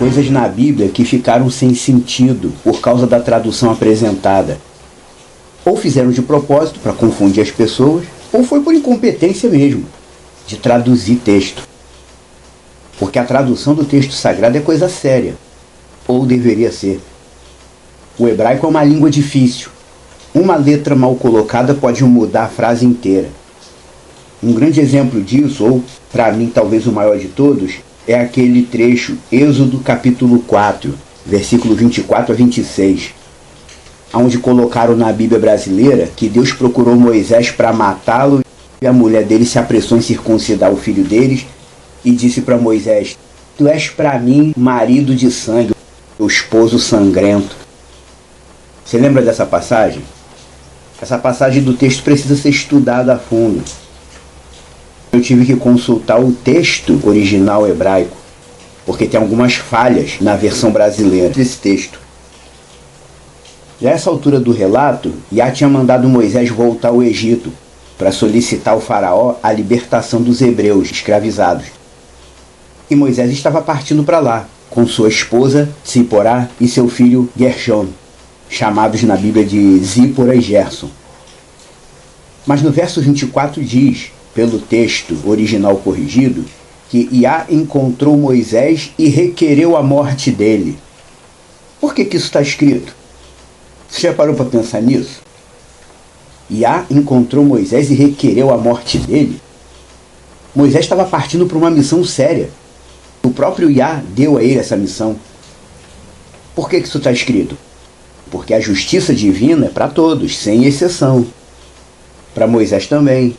coisas na Bíblia que ficaram sem sentido por causa da tradução apresentada. Ou fizeram de propósito para confundir as pessoas, ou foi por incompetência mesmo, de traduzir texto. Porque a tradução do texto sagrado é coisa séria, ou deveria ser. O hebraico é uma língua difícil. Uma letra mal colocada pode mudar a frase inteira. Um grande exemplo disso, ou para mim talvez o maior de todos, é aquele trecho Êxodo capítulo 4, versículo 24 a 26, onde colocaram na Bíblia brasileira que Deus procurou Moisés para matá-lo e a mulher dele se apressou em circuncidar o filho deles e disse para Moisés: tu és para mim marido de sangue, o esposo sangrento. Você lembra dessa passagem? Essa passagem do texto precisa ser estudada a fundo. Eu tive que consultar o texto original hebraico, porque tem algumas falhas na versão brasileira desse texto. Já a essa altura do relato, Yah tinha mandado Moisés voltar ao Egito para solicitar ao faraó a libertação dos hebreus escravizados. E Moisés estava partindo para lá, com sua esposa Tsiporá e seu filho Gershom, chamados na Bíblia de Zípora e Gerson. Mas no verso 24 diz, pelo texto original corrigido, que Yah encontrou Moisés e requereu a morte dele. Por que isso está escrito? Você já parou para pensar nisso? Yah encontrou Moisés e requereu a morte dele? Moisés estava partindo para uma missão séria. O próprio Yah deu a ele essa missão. Por que isso está escrito? Porque a justiça divina é para todos, sem exceção. Para Moisés também.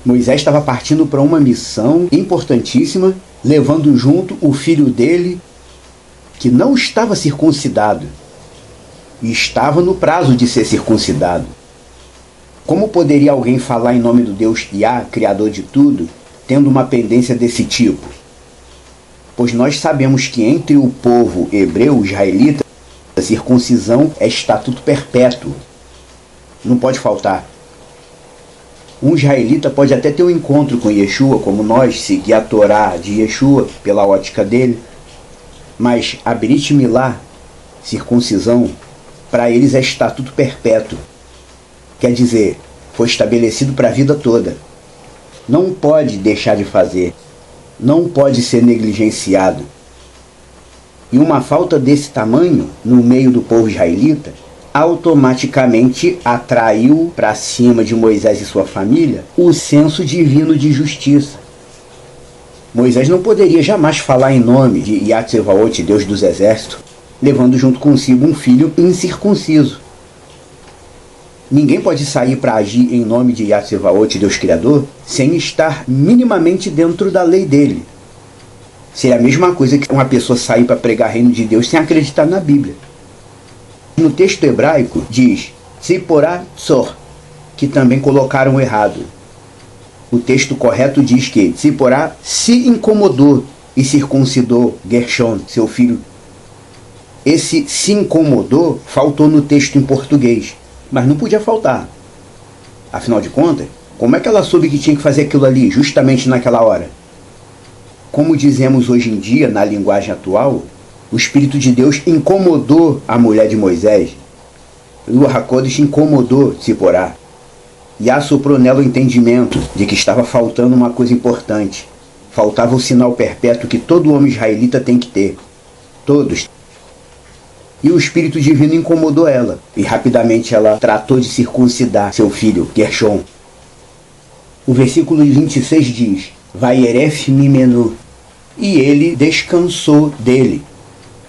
Moisés estava partindo para uma missão importantíssima, levando junto o filho dele, que não estava circuncidado, e estava no prazo de ser circuncidado. Como poderia alguém falar em nome do Deus Yah, Criador de tudo, tendo uma pendência desse tipo? Pois nós sabemos que entre o povo hebreu, israelita, a circuncisão é estatuto perpétuo. Não pode faltar. Um israelita pode até ter um encontro com Yeshua, como nós, seguir a Torá de Yeshua pela ótica dele, mas a Brit Milá, circuncisão, para eles é estatuto perpétuo. Quer dizer, foi estabelecido para a vida toda. Não pode deixar de fazer. Não pode ser negligenciado. E uma falta desse tamanho, no meio do povo israelita, automaticamente atraiu para cima de Moisés e sua família o senso divino de justiça. Moisés não poderia jamais falar em nome de Yah Tsevaot, Deus dos exércitos, levando junto consigo um filho incircunciso. Ninguém pode sair para agir em nome de Yah Tsevaot, Deus Criador, sem estar minimamente dentro da lei dele. Seria a mesma coisa que uma pessoa sair para pregar reino de Deus sem acreditar na Bíblia. No texto hebraico diz Tsiporá Tzor, que também colocaram errado. O texto correto diz que Tsiporá se incomodou e circuncidou Gershom, seu filho. Esse se incomodou faltou no texto em português, mas não podia faltar. Afinal de contas, como é que ela soube que tinha que fazer aquilo ali, justamente naquela hora? Como dizemos hoje em dia, na linguagem atual, o Espírito de Deus incomodou a mulher de Moisés. O Ruach HaKodesh incomodou Tsiporá. E assoprou nela o entendimento de que estava faltando uma coisa importante. Faltava o sinal perpétuo que todo homem israelita tem que ter. Todos. E o Espírito Divino incomodou ela. E rapidamente ela tratou de circuncidar seu filho, Gershom. O versículo 26 diz: Vaieref mimenu. E ele descansou dele.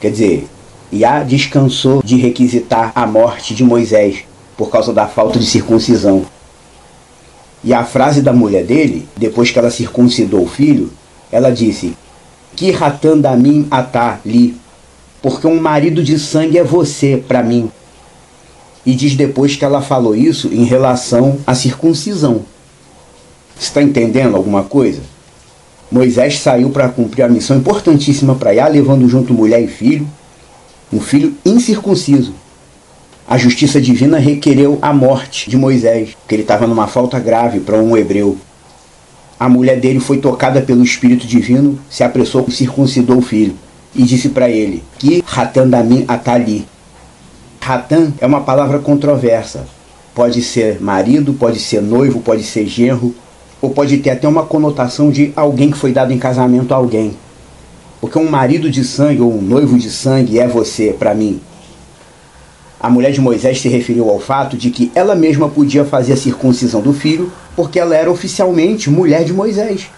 Quer dizer, Yah descansou de requisitar a morte de Moisés por causa da falta de circuncisão. E a frase da mulher dele, depois que ela circuncidou o filho, ela disse: Ki hatan damim atah li, porque um marido de sangue é você para mim. E diz depois que ela falou isso em relação à circuncisão. Você está entendendo alguma coisa? Moisés saiu para cumprir a missão importantíssima para Yah, levando junto mulher e filho, um filho incircunciso. A justiça divina requereu a morte de Moisés, porque ele estava numa falta grave para um hebreu. A mulher dele foi tocada pelo Espírito Divino, se apressou e circuncidou o filho. e disse para ele que Hatan Damim Atali. Hatan é uma palavra controversa. Pode ser marido, pode ser noivo, pode ser genro, ou pode ter até uma conotação de alguém que foi dado em casamento a alguém. Porque um marido de sangue ou um noivo de sangue é você, para mim. A mulher de Moisés se referiu ao fato de que ela mesma podia fazer a circuncisão do filho porque ela era oficialmente mulher de Moisés.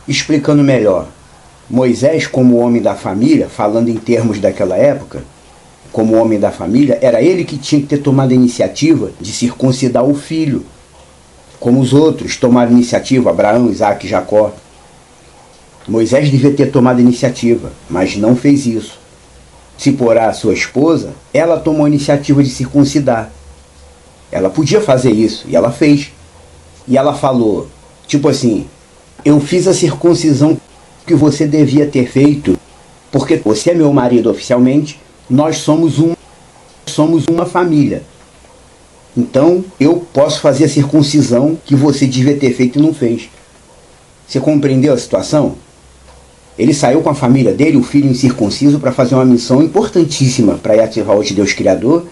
Explicando melhor, Moisés, como homem da família, falando em termos daquela época, como homem da família, era ele que tinha que ter tomado a iniciativa de circuncidar o filho, como os outros tomaram a iniciativa, Abraão, Isaac e Jacó. Moisés devia ter tomado a iniciativa, mas não fez isso. Zipporá, sua esposa, ela tomou a iniciativa de circuncidar. Ela podia fazer isso, e ela fez. E ela falou, tipo assim, eu fiz a circuncisão que você devia ter feito, porque você é meu marido oficialmente, nós somos uma família. Então, eu posso fazer a circuncisão que você devia ter feito e não fez. Você compreendeu a situação? Ele saiu com a família dele, o filho incircunciso, para fazer uma missão importantíssima para Yahvé, Deus Criador.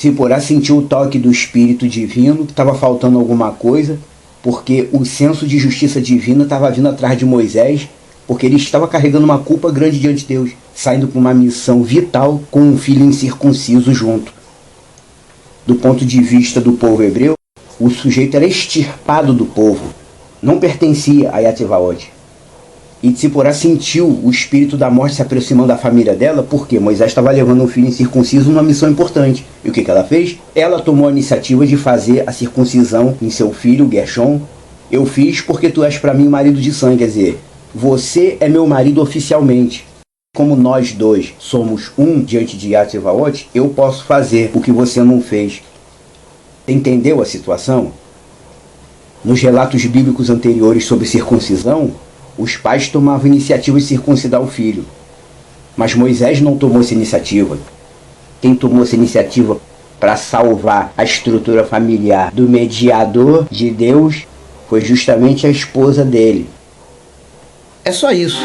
Zipporá sentiu o toque do Espírito Divino, que estava faltando alguma coisa, porque o senso de justiça divina estava vindo atrás de Moisés, porque ele estava carregando uma culpa grande diante de Deus, saindo para uma missão vital com um filho incircunciso junto. Do ponto de vista do povo hebreu, o sujeito era extirpado do povo, não pertencia a Yahvé. E Zipporá sentiu o espírito da morte se aproximando da família dela, porque Moisés estava levando um filho incircunciso numa missão importante. E o que ela fez? Ela tomou a iniciativa de fazer a circuncisão em seu filho, Gershom. Eu fiz porque tu és para mim marido de sangue, quer dizer, você é meu marido oficialmente. Como nós dois somos um diante de Yahvé, eu posso fazer o que você não fez. Entendeu a situação? Nos relatos bíblicos anteriores sobre circuncisão, os pais tomavam a iniciativa de circuncidar o filho. Mas Moisés não tomou essa iniciativa. Quem tomou essa iniciativa para salvar a estrutura familiar do mediador de Deus foi justamente a esposa dele. É só isso.